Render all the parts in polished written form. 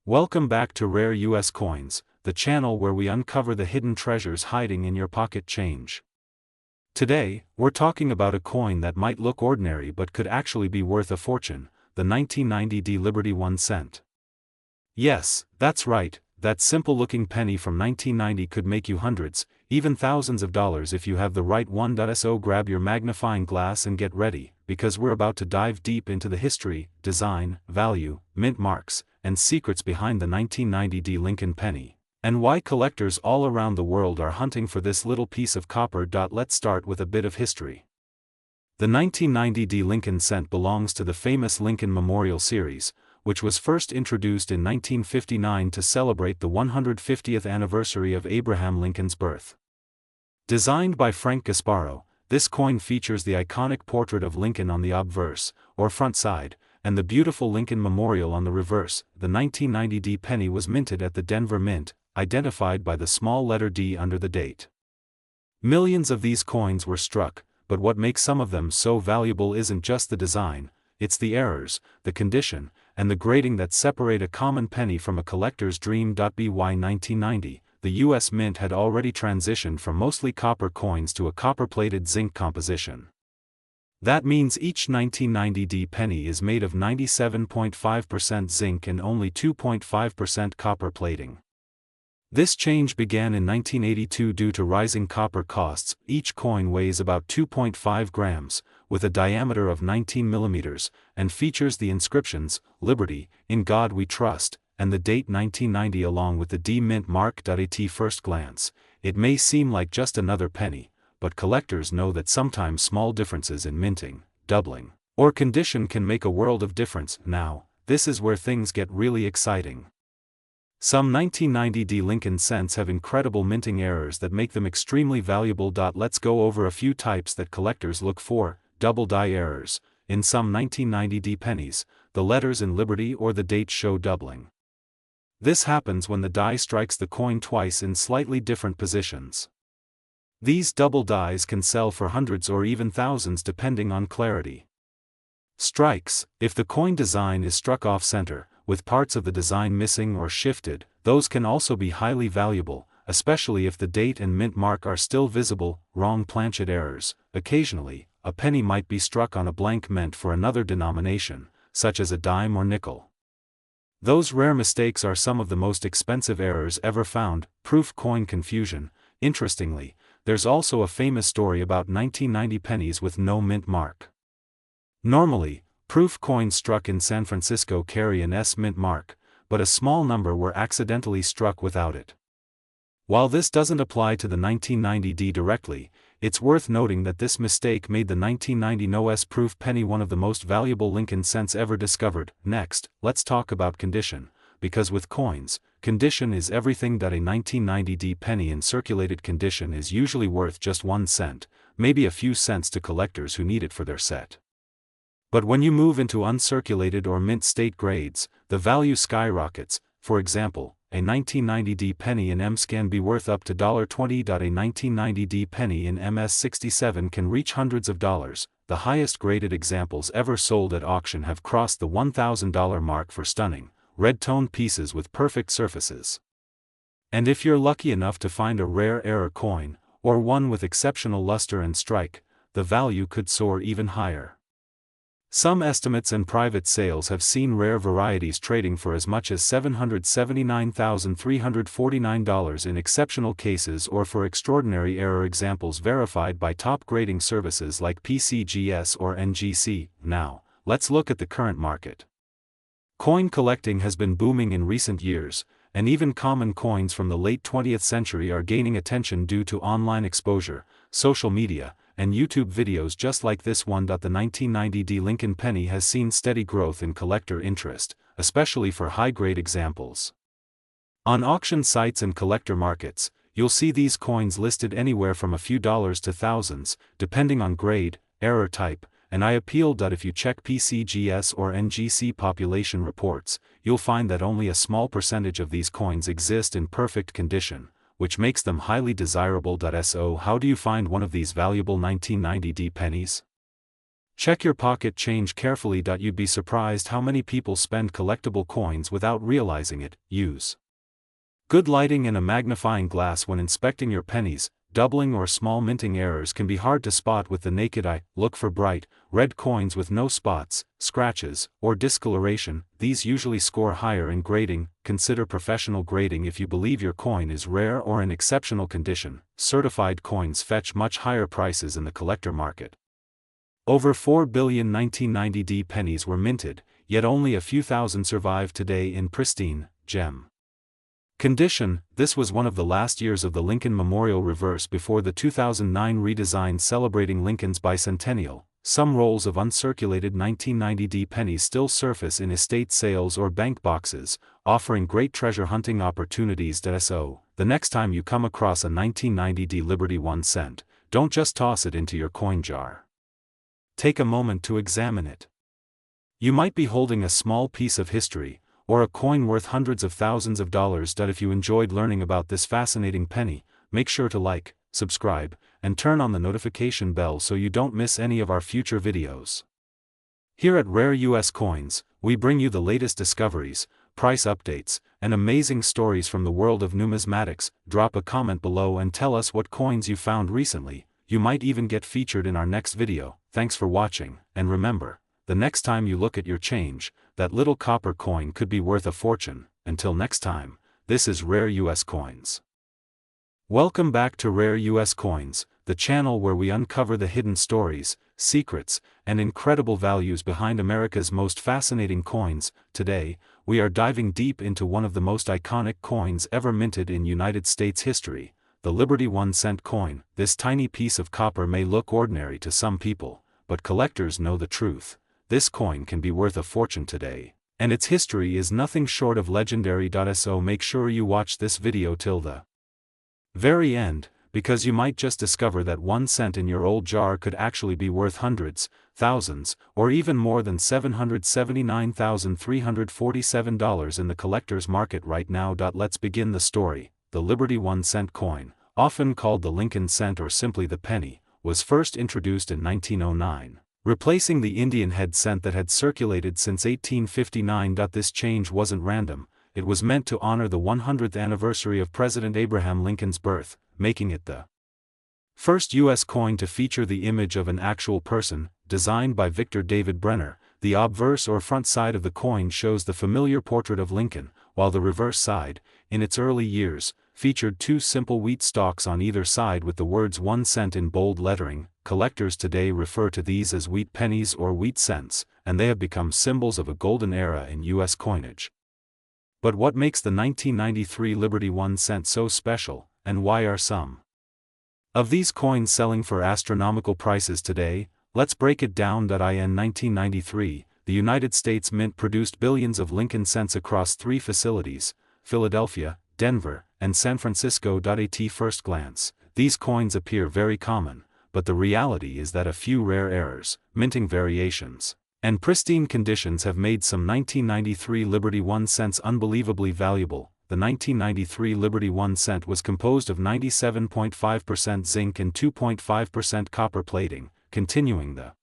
Welcome back to Rare US Coins, the channel where we uncover the hidden treasures hiding in your pocket change. Today, we're talking about a coin that might look ordinary but could actually be worth a fortune, the 1990 D Liberty 1 cent. Yes, that's right, that simple-looking penny from 1990 could make you hundreds, even thousands of dollars if you have the right one. So grab your magnifying glass and get ready, because we're about to dive deep into the history, design, value, mint marks, and secrets behind the 1990 D Lincoln penny, and why collectors all around the world are hunting for this little piece of copper. Let's start with a bit of history. The 1990 D Lincoln cent belongs to the famous Lincoln Memorial Series, which was first introduced in 1959 to celebrate the 150th anniversary of Abraham Lincoln's birth. Designed by Frank Gasparo, this coin features the iconic portrait of Lincoln on the obverse, or front side, and the beautiful Lincoln Memorial on the reverse. The 1990 D penny was minted at the Denver Mint, identified by the small letter D under the date. Millions of these coins were struck, but what makes some of them so valuable isn't just the design, it's the errors, the condition, and the grading that separate a common penny from a collector's dream. By 1990, the U.S. Mint had already transitioned from mostly copper coins to a copper-plated zinc composition. That means each 1990 D penny is made of 97.5% zinc and only 2.5% copper plating. This change began in 1982 due to rising copper costs. Each coin weighs about 2.5 grams, with a diameter of 19 millimeters, and features the inscriptions, "Liberty, in God We Trust," and the date 1990 along with the D mint mark. At first glance, it may seem like just another penny, but collectors know that sometimes small differences in minting, doubling, or condition can make a world of difference. Now, this is where things get really exciting. Some 1990 D Lincoln cents have incredible minting errors that make them extremely valuable. Let's go over a few types that collectors look for. Double die errors. In some 1990 D pennies, the letters in Liberty or the date show doubling. This happens when the die strikes the coin twice in slightly different positions. These double dies can sell for hundreds or even thousands depending on clarity. Strikes. If the coin design is struck off-center, with parts of the design missing or shifted, those can also be highly valuable, especially if the date and mint mark are still visible. Wrong planchet errors. Occasionally, a penny might be struck on a blank meant for another denomination, such as a dime or nickel. Those rare mistakes are some of the most expensive errors ever found. Proof coin confusion. Interestingly, there's also a famous story about 1990 pennies with no mint mark. Normally, proof coins struck in San Francisco carry an S mint mark, but a small number were accidentally struck without it. While this doesn't apply to the 1990 D directly, it's worth noting that this mistake made the 1990 No S proof penny one of the most valuable Lincoln cents ever discovered. Next, let's talk about condition, because with coins, condition is everything. A 1990 D penny in circulated condition is usually worth just 1 cent, maybe a few cents to collectors who need it for their set. But when you move into uncirculated or mint state grades, the value skyrockets. For example, a 1990 D penny in MS can be worth up to $20. A 1990 D penny in MS67 can reach hundreds of dollars. The highest graded examples ever sold at auction have crossed the $1,000 mark for stunning, red-toned pieces with perfect surfaces. And if you're lucky enough to find a rare error coin, or one with exceptional luster and strike, the value could soar even higher. Some estimates and private sales have seen rare varieties trading for as much as $779,349 in exceptional cases or for extraordinary error examples verified by top grading services like PCGS or NGC. Now, let's look at the current market. Coin collecting has been booming in recent years, and even common coins from the late 20th century are gaining attention due to online exposure, social media, and YouTube videos just like this one. The 1990 D Lincoln penny has seen steady growth in collector interest, especially for high-grade examples. On auction sites and collector markets, you'll see these coins listed anywhere from a few dollars to thousands, depending on grade, error type, and I appeal. If you check PCGS or NGC population reports, you'll find that only a small percentage of these coins exist in perfect condition, which makes them highly desirable. So how do you find one of these valuable 1990 D pennies? Check your pocket change carefully. You'd be surprised how many people spend collectible coins without realizing it. Use good lighting and a magnifying glass when inspecting your pennies. Doubling or small minting errors can be hard to spot with the naked eye. Look for bright, red coins with no spots, scratches, or discoloration. These usually score higher in grading. Consider professional grading if you believe your coin is rare or in exceptional condition. Certified coins fetch much higher prices in the collector market. Over 4 billion 1990 pennies were minted, yet only a few thousand survive today in pristine, gem condition. This was one of the last years of the Lincoln Memorial reverse before the 2009 redesign celebrating Lincoln's bicentennial. Some rolls of uncirculated 1990 pennies still surface in estate sales or bank boxes, offering great treasure hunting opportunities. So, the next time you come across a 1990 Liberty 1 cent, don't just toss it into your coin jar. Take a moment to examine it. You might be holding a small piece of history, or a coin worth hundreds of thousands of dollars. If you enjoyed learning about this fascinating penny, make sure to like, subscribe, and turn on the notification bell so you don't miss any of our future videos. Here at Rare US Coins, we bring you the latest discoveries, price updates, and amazing stories from the world of numismatics. Drop a comment below and tell us what coins you found recently. You might even get featured in our next video. Thanks for watching, and remember, the next time you look at your change, that little copper coin could be worth a fortune. Until next time, this is Rare US Coins. Welcome back to Rare US Coins, the channel where we uncover the hidden stories, secrets, and incredible values behind America's most fascinating coins. Today, we are diving deep into one of the most iconic coins ever minted in United States history, the Liberty 1 cent coin. This tiny piece of copper may look ordinary to some people, but collectors know the truth. This coin can be worth a fortune today, and its history is nothing short of legendary. So make sure you watch this video till the very end, because you might just discover that 1 cent in your old jar could actually be worth hundreds, thousands, or even more than $779,347 in the collector's market right now. Let's begin the story. The Liberty 1 cent coin, often called the Lincoln cent or simply the penny, was first introduced in 1909. Replacing the Indian head cent that had circulated since 1859. This change wasn't random, it was meant to honor the 100th anniversary of President Abraham Lincoln's birth, making it the first U.S. coin to feature the image of an actual person. Designed by Victor David Brenner, the obverse or front side of the coin shows the familiar portrait of Lincoln, while the reverse side, in its early years, featured two simple wheat stalks on either side with the words 1 cent in bold lettering. Collectors today refer to these as wheat pennies or wheat cents, and they have become symbols of a golden era in U.S. coinage. But what makes the 1993 Liberty 1 cent so special, and why are some of these coins selling for astronomical prices today? Let's break it down. In 1993, the United States Mint produced billions of Lincoln cents across 3 facilities, Philadelphia, Denver, and San Francisco. At first glance, these coins appear very common, but the reality is that a few rare errors, minting variations, and pristine conditions have made some 1993 Liberty 1 cents unbelievably valuable. The 1993 Liberty 1 cent was composed of 97.5% zinc and 2.5% copper plating, continuing the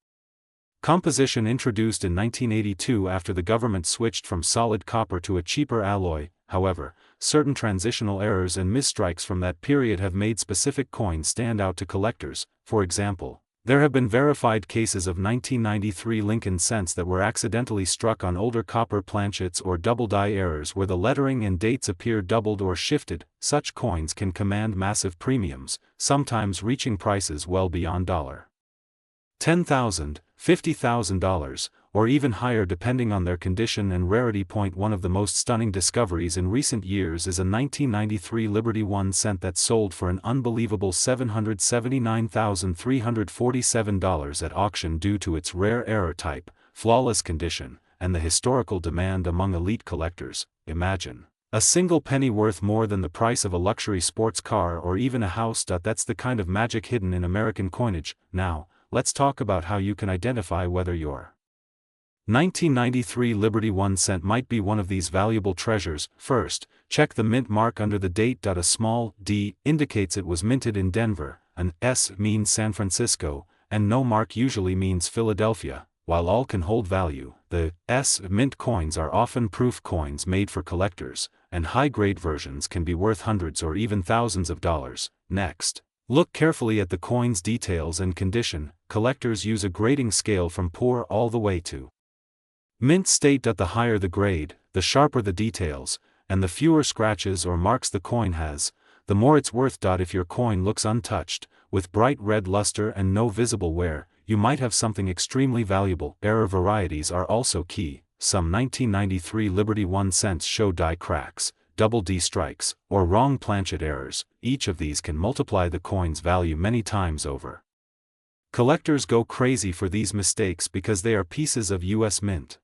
composition introduced in 1982 after the government switched from solid copper to a cheaper alloy. However, certain transitional errors and misstrikes from that period have made specific coins stand out to collectors. For example, there have been verified cases of 1993 Lincoln cents that were accidentally struck on older copper planchets or double die errors where the lettering and dates appear doubled or shifted. Such coins can command massive premiums, sometimes reaching prices well beyond $10,000, $50,000, or even higher depending on their condition and rarity. One of the most stunning discoveries in recent years is a 1993 Liberty 1 cent that sold for an unbelievable $779,347 at auction due to its rare error type, flawless condition, and the historical demand among elite collectors. Imagine a single penny worth more than the price of a luxury sports car or even a house. That's the kind of magic hidden in American coinage. Now, let's talk about how you can identify whether your 1993 Liberty 1 cent might be one of these valuable treasures. First, check the mint mark under the date. A small d indicates it was minted in Denver, an S means San Francisco, and no mark usually means Philadelphia. While all can hold value, the mint coins are often proof coins made for collectors, and high-grade versions can be worth hundreds or even thousands of dollars. Next, look carefully at the coin's details and condition. Collectors use a grading scale from poor all the way to mint state. The higher the grade, the sharper the details, and the fewer scratches or marks the coin has, the more it's worth. If your coin looks untouched, with bright red luster and no visible wear, you might have something extremely valuable. Error varieties are also key. Some 1993 Liberty 1 cents show die cracks, double D strikes, or wrong planchet errors. Each of these can multiply the coin's value many times over. Collectors go crazy for these mistakes because they are pieces of U.S. mint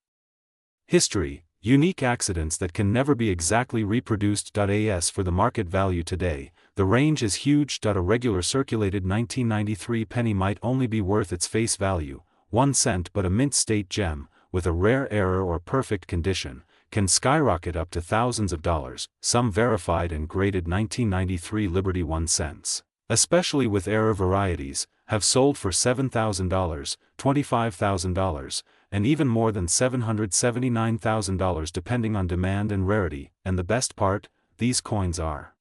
history, unique accidents that can never be exactly reproduced. As for the market value today, the range is huge. A regular circulated 1993 penny might only be worth its face value, 1 cent, but a mint state gem, with a rare error or perfect condition, can skyrocket up to thousands of dollars. Some verified and graded 1993 Liberty 1 cents, especially with error varieties, have sold for $7,000, $25,000, and even more than $779,000 depending on demand and rarity. And the best part, these coins are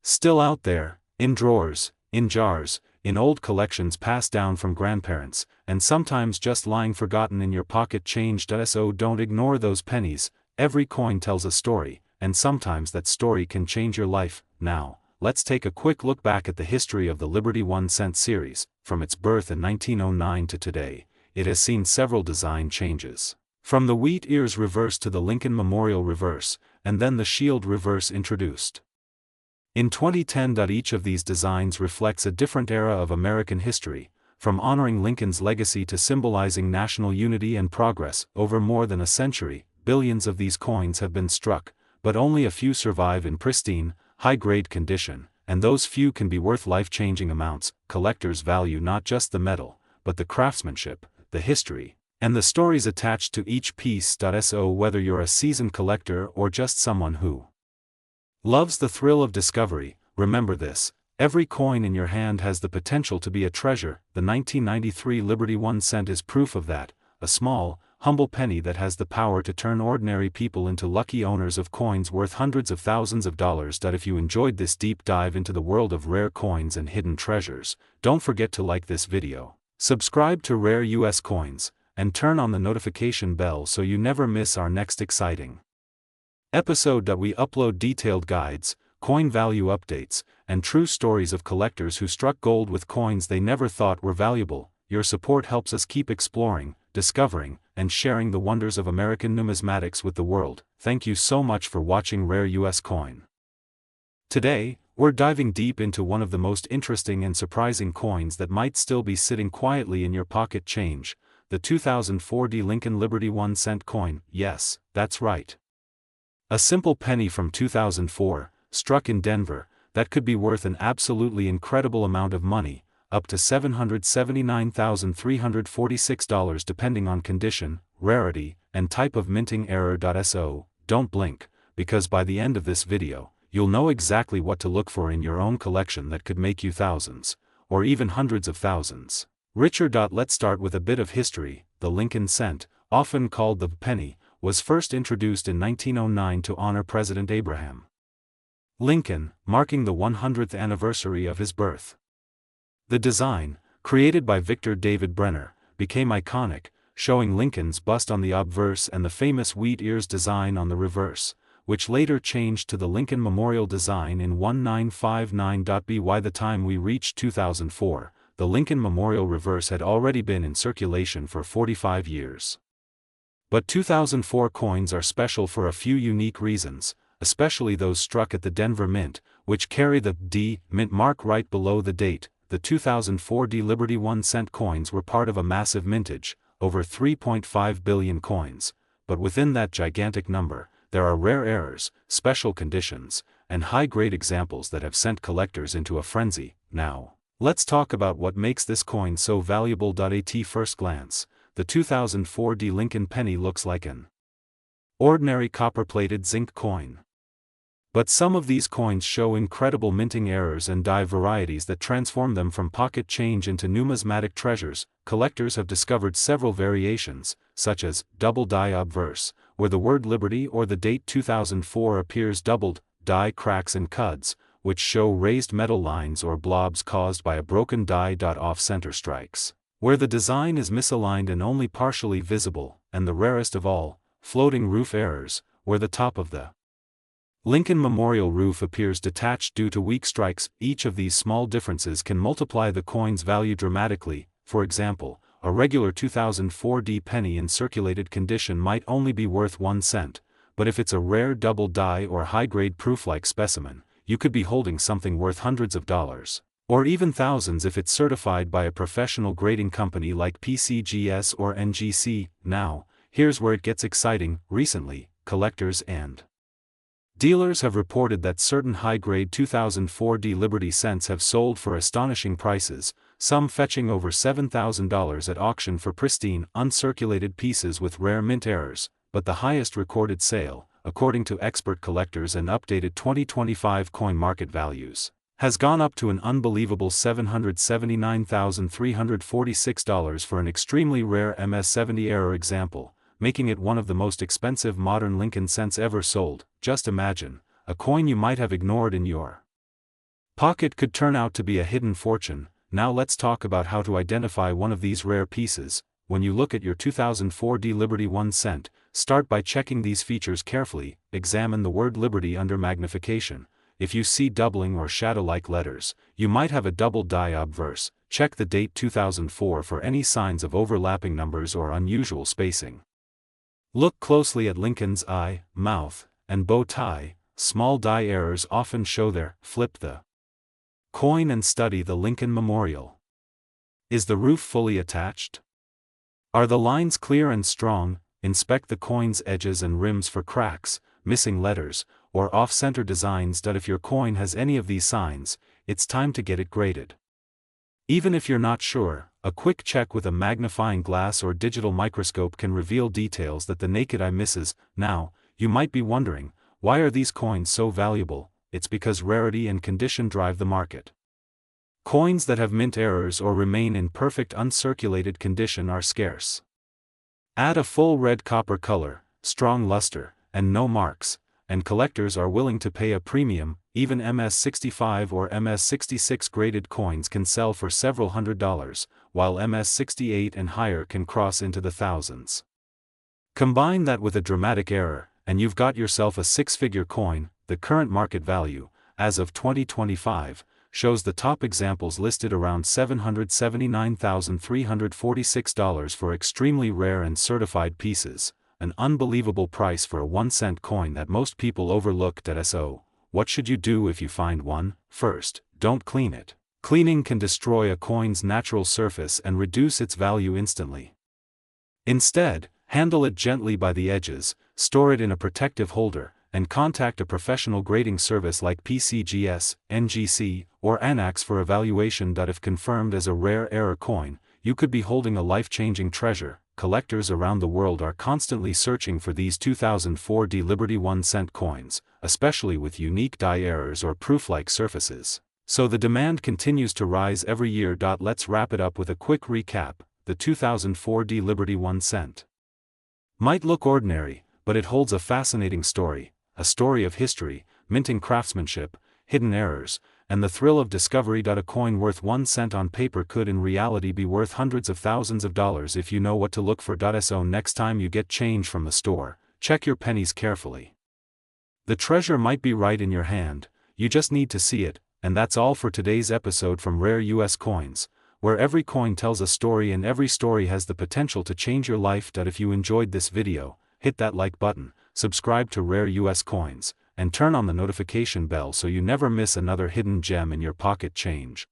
still out there, in drawers, in jars, in old collections passed down from grandparents, and sometimes just lying forgotten in your pocket change. So don't ignore those pennies. Every coin tells a story, and sometimes that story can change your life. Now, let's take a quick look back at the history of the Liberty 1 cent series. From its birth in 1909 to today, it has seen several design changes. From the wheat ears reverse to the Lincoln Memorial reverse, and then the shield reverse introduced in 2010. Each of these designs reflects a different era of American history, from honoring Lincoln's legacy to symbolizing national unity and progress. Over more than a century, billions of these coins have been struck, but only a few survive in pristine, high-grade condition, and those few can be worth life-changing amounts. Collectors value not just the metal, but the craftsmanship, the history, and the stories attached to each piece. So whether you're a seasoned collector or just someone who loves the thrill of discovery, remember this: every coin in your hand has the potential to be a treasure. The 1993 Liberty 1 cent is proof of that, a small, humble penny that has the power to turn ordinary people into lucky owners of coins worth hundreds of thousands of dollars. If you enjoyed this deep dive into the world of rare coins and hidden treasures, don't forget to like this video, subscribe to Rare US Coins, and turn on the notification bell so you never miss our next exciting episode. We upload detailed guides, coin value updates, and true stories of collectors who struck gold with coins they never thought were valuable. Your support helps us keep exploring, discovering, and sharing the wonders of American numismatics with the world. Thank you so much for watching Rare US Coin. Today, we're diving deep into one of the most interesting and surprising coins that might still be sitting quietly in your pocket change, the 2004 Lincoln Liberty 1 cent coin. Yes, that's right. A simple penny from 2004, struck in Denver, that could be worth an absolutely incredible amount of money, up to $779,346 depending on condition, rarity, and type of minting error. So, don't blink, because by the end of this video, you'll know exactly what to look for in your own collection that could make you thousands, or even hundreds of thousands, richer. Let's start with a bit of history. The Lincoln cent, often called the penny, was first introduced in 1909 to honor President Abraham Lincoln, marking the 100th anniversary of his birth. The design, created by Victor David Brenner, became iconic, showing Lincoln's bust on the obverse and the famous wheat ears design on the reverse, which later changed to the Lincoln Memorial design in 1959. By the time we reached 2004, the Lincoln Memorial reverse had already been in circulation for 45 years. But 2004 coins are special for a few unique reasons, especially those struck at the Denver Mint, which carry the D Mint mark right below the date. The 2004 Liberty 1 cent coins were part of a massive mintage, over 3.5 billion coins, but within that gigantic number, there are rare errors, special conditions, and high-grade examples that have sent collectors into a frenzy. Now, let's talk about what makes this coin so valuable. At first glance, the 2004 Lincoln penny looks like an ordinary copper-plated zinc coin. But some of these coins show incredible minting errors and die varieties that transform them from pocket change into numismatic treasures. Collectors have discovered several variations, such as double die obverse, where the word Liberty or the date 2004 appears doubled, die cracks and cuds, which show raised metal lines or blobs caused by a broken die. Off-center strikes, where the design is misaligned and only partially visible, and the rarest of all, floating roof errors, where the top of the Lincoln Memorial roof appears detached due to weak strikes. Each of these small differences can multiply the coin's value dramatically. For example, a regular 2004 penny in circulated condition might only be worth 1 cent, but if it's a rare double die or high-grade proof-like specimen, you could be holding something worth hundreds of dollars, or even thousands if it's certified by a professional grading company like PCGS or NGC. Now, here's where it gets exciting. Recently, collectors and dealers have reported that certain high-grade 2004 Liberty cents have sold for astonishing prices, some fetching over $7,000 at auction for pristine, uncirculated pieces with rare mint errors, but the highest recorded sale, according to expert collectors and updated 2025 coin market values, has gone up to an unbelievable $779,346 for an extremely rare MS-70 error example, making it one of the most expensive modern Lincoln cents ever sold. Just imagine, a coin you might have ignored in your pocket could turn out to be a hidden fortune. Now let's talk about how to identify one of these rare pieces. When you look at your 2004 Liberty 1 cent, start by checking these features carefully. Examine the word Liberty under magnification. If you see doubling or shadow-like letters, you might have a double die obverse. Check the date 2004 for any signs of overlapping numbers or unusual spacing. Look closely at Lincoln's eye, mouth, and bow tie. Small die errors often show there. Flip the coin and study the Lincoln Memorial. Is the roof fully attached? Are the lines clear and strong? Inspect the coin's edges and rims for cracks, missing letters, or off-center designs. If your coin has any of these signs, it's time to get it graded. Even if you're not sure, a quick check with a magnifying glass or digital microscope can reveal details that the naked eye misses. Now, you might be wondering, why are these coins so valuable? It's because rarity and condition drive the market. Coins that have mint errors or remain in perfect uncirculated condition are scarce. Add a full red copper color, strong luster, and no marks, and collectors are willing to pay a premium. Even MS-65 or MS-66 graded coins can sell for several $100s, while MS-68 and higher can cross into the thousands. Combine that with a dramatic error, and you've got yourself a six-figure coin. The current market value, as of 2025, shows the top examples listed around $779,346 for extremely rare and certified pieces, an unbelievable price for a 1 cent coin that most people overlook. So, what should you do if you find one? First, don't clean it. Cleaning can destroy a coin's natural surface and reduce its value instantly. Instead, handle it gently by the edges, store it in a protective holder, and contact a professional grading service like PCGS, NGC, or ANAX for evaluation. If confirmed as a rare error coin, you could be holding a life-changing treasure. Collectors around the world are constantly searching for these 2004 Liberty 1 cent coins, especially with unique die errors or proof-like surfaces. So the demand continues to rise every year. Let's wrap it up with a quick recap. The 2004 Liberty 1 cent might look ordinary, but it holds a fascinating story, a story of history, minting craftsmanship, hidden errors, and the thrill of discovery. A coin worth 1 cent on paper could in reality be worth hundreds of thousands of dollars if you know what to look for. So next time you get change from the store, check your pennies carefully. The treasure might be right in your hand, you just need to see it. And that's all for today's episode from Rare US Coins, where every coin tells a story and every story has the potential to change your life. If you enjoyed this video, hit that like button, subscribe to Rare US Coins, and turn on the notification bell so you never miss another hidden gem in your pocket change.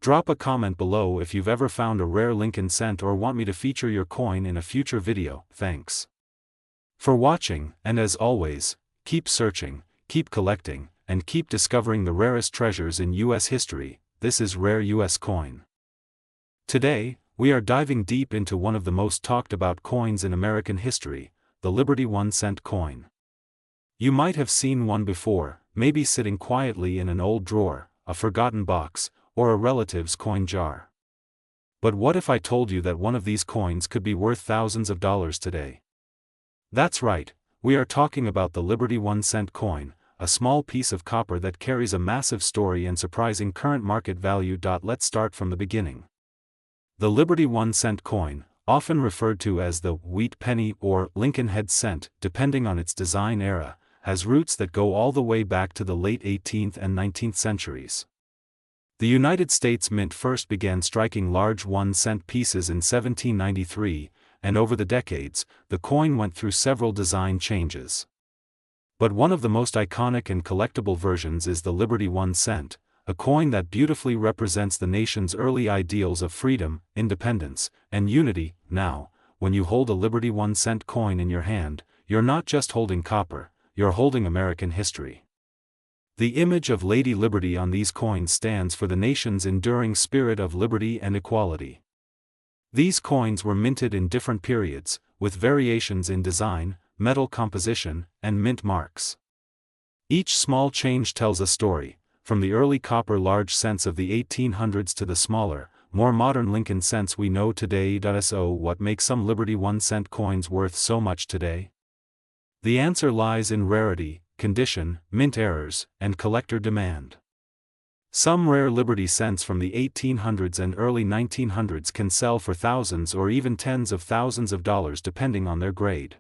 Drop a comment below if you've ever found a rare Lincoln cent or want me to feature your coin in a future video. Thanks for watching, and as always, keep searching, keep collecting, and keep discovering the rarest treasures in US history. This is Rare US Coin. Today, we are diving deep into one of the most talked about coins in American history, the Liberty 1 cent coin. You might have seen one before, maybe sitting quietly in an old drawer, a forgotten box, or a relative's coin jar. But what if I told you that one of these coins could be worth thousands of dollars today? That's right, we are talking about the Liberty 1-cent coin, a small piece of copper that carries a massive story and surprising current market value. Let's start from the beginning. The Liberty 1-cent coin, often referred to as the wheat penny or Lincoln head cent, depending on its design era, has roots that go all the way back to the late 18th and 19th centuries. The United States Mint first began striking large 1-cent pieces in 1793, and over the decades, the coin went through several design changes. But one of the most iconic and collectible versions is the Liberty 1-cent, a coin that beautifully represents the nation's early ideals of freedom, independence, and unity. Now, when you hold a Liberty 1-cent coin in your hand, you're not just holding copper, you're holding American history. The image of Lady Liberty on these coins stands for the nation's enduring spirit of liberty and equality. These coins were minted in different periods, with variations in design, metal composition, and mint marks. Each small change tells a story, from the early copper large cents of the 1800s to the smaller, more modern Lincoln cents we know today. So what makes some Liberty 1-cent coins worth so much today? The answer lies in rarity, condition, mint errors, and collector demand. Some rare Liberty cents from the 1800s and early 1900s can sell for thousands or even tens of thousands of dollars depending on their grade.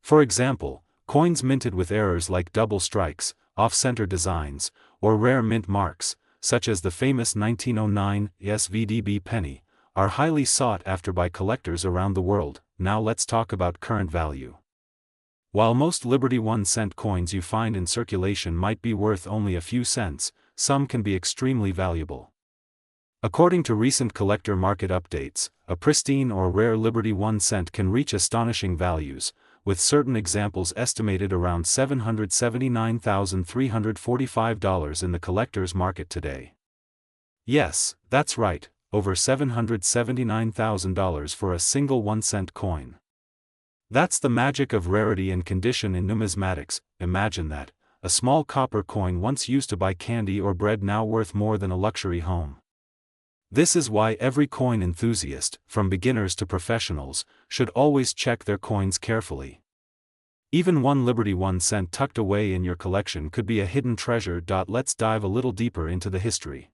For example, coins minted with errors like double strikes, off-center designs, or rare mint marks, such as the famous 1909 SVDB penny, are highly sought after by collectors around the world. Now let's talk about current value. While most Liberty 1-cent coins you find in circulation might be worth only a few cents, some can be extremely valuable. According to recent collector market updates, a pristine or rare Liberty 1-cent can reach astonishing values, with certain examples estimated around $779,345 in the collector's market today. Yes, that's right, over $779,000 for a single 1-cent coin. That's the magic of rarity and condition in numismatics. Imagine that, a small copper coin once used to buy candy or bread now worth more than a luxury home. This is why every coin enthusiast, from beginners to professionals, should always check their coins carefully. Even one Liberty 1-cent tucked away in your collection could be a hidden treasure. Let's dive a little deeper into the history.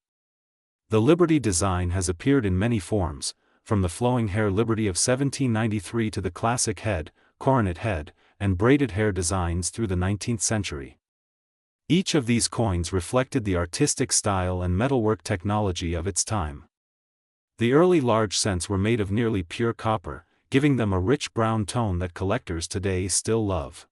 The Liberty design has appeared in many forms, from the flowing hair Liberty of 1793 to the classic head, coronet head, and braided hair designs through the 19th century. Each of these coins reflected the artistic style and metalwork technology of its time. The early large cents were made of nearly pure copper, giving them a rich brown tone that collectors today still love.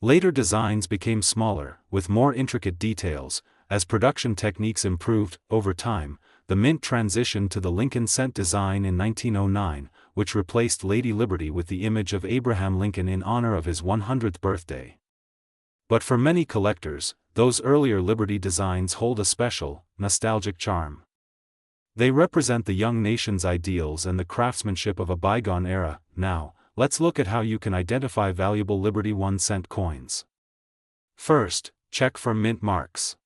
Later designs became smaller, with more intricate details. As production techniques improved over time, the mint transitioned to the Lincoln cent design in 1909, which replaced Lady Liberty with the image of Abraham Lincoln in honor of his 100th birthday. But for many collectors, those earlier Liberty designs hold a special, nostalgic charm. They represent the young nation's ideals and the craftsmanship of a bygone era. Now, let's look at how you can identify valuable Liberty 1-cent coins. First, check for mint marks.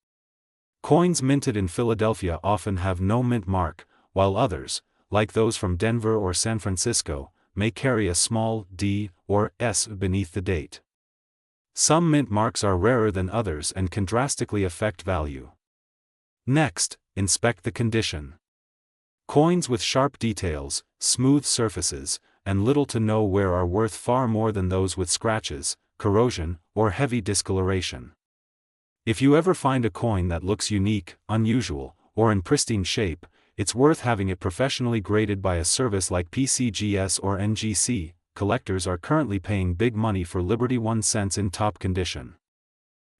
Coins minted in Philadelphia often have no mint mark, while others, like those from Denver or San Francisco, may carry a small D or S beneath the date. Some mint marks are rarer than others and can drastically affect value. Next, inspect the condition. Coins with sharp details, smooth surfaces, and little to no wear are worth far more than those with scratches, corrosion, or heavy discoloration. If you ever find a coin that looks unique, unusual, or in pristine shape, it's worth having it professionally graded by a service like PCGS or NGC. Collectors are currently paying big money for Liberty 1-cents in top condition.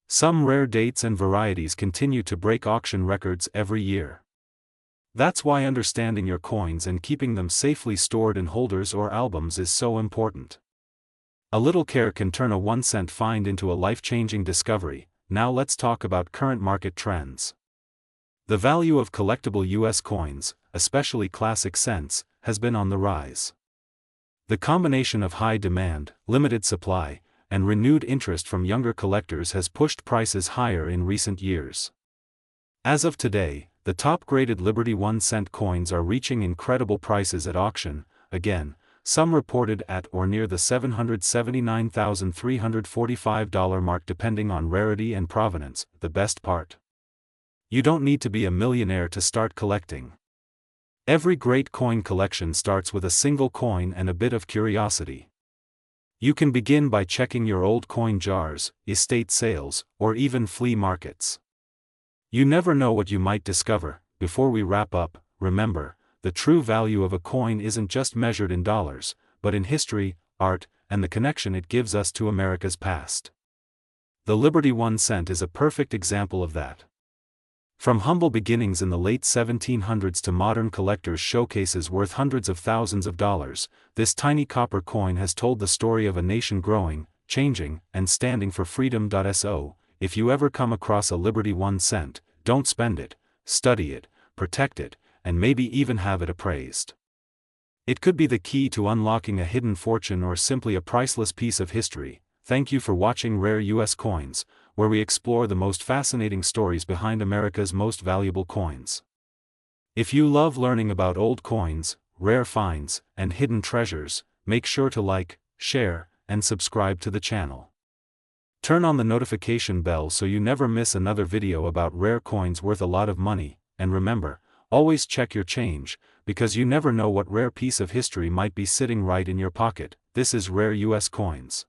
Some rare dates and varieties continue to break auction records every year. That's why understanding your coins and keeping them safely stored in holders or albums is so important. A little care can turn a 1-cent find into a life-changing discovery. Now let's talk about current market trends. The value of collectible U.S. coins, especially classic cents, has been on the rise. The combination of high demand, limited supply, and renewed interest from younger collectors has pushed prices higher in recent years. As of today, the top-graded Liberty 1-cent coins are reaching incredible prices at auction, again, some reported at or near the $779,345 mark depending on rarity and provenance. The best part? You don't need to be a millionaire to start collecting. Every great coin collection starts with a single coin and a bit of curiosity. You can begin by checking your old coin jars, estate sales, or even flea markets. You never know what you might discover. Before we wrap up, remember, the true value of a coin isn't just measured in dollars, but in history, art, and the connection it gives us to America's past. The Liberty 1 cent is a perfect example of that. From humble beginnings in the late 1700s to modern collectors' showcases worth hundreds of thousands of dollars, this tiny copper coin has told the story of a nation growing, changing, and standing for freedom. So, if you ever come across a Liberty 1 cent, don't spend it, study it, protect it, and maybe even have it appraised. It could be the key to unlocking a hidden fortune or simply a priceless piece of history. Thank you for watching Rare US Coins, where we explore the most fascinating stories behind America's most valuable coins. If you love learning about old coins, rare finds, and hidden treasures, make sure to like, share, and subscribe to the channel. Turn on the notification bell so you never miss another video about rare coins worth a lot of money, and remember, always check your change, because you never know what rare piece of history might be sitting right in your pocket. This is Rare US Coins.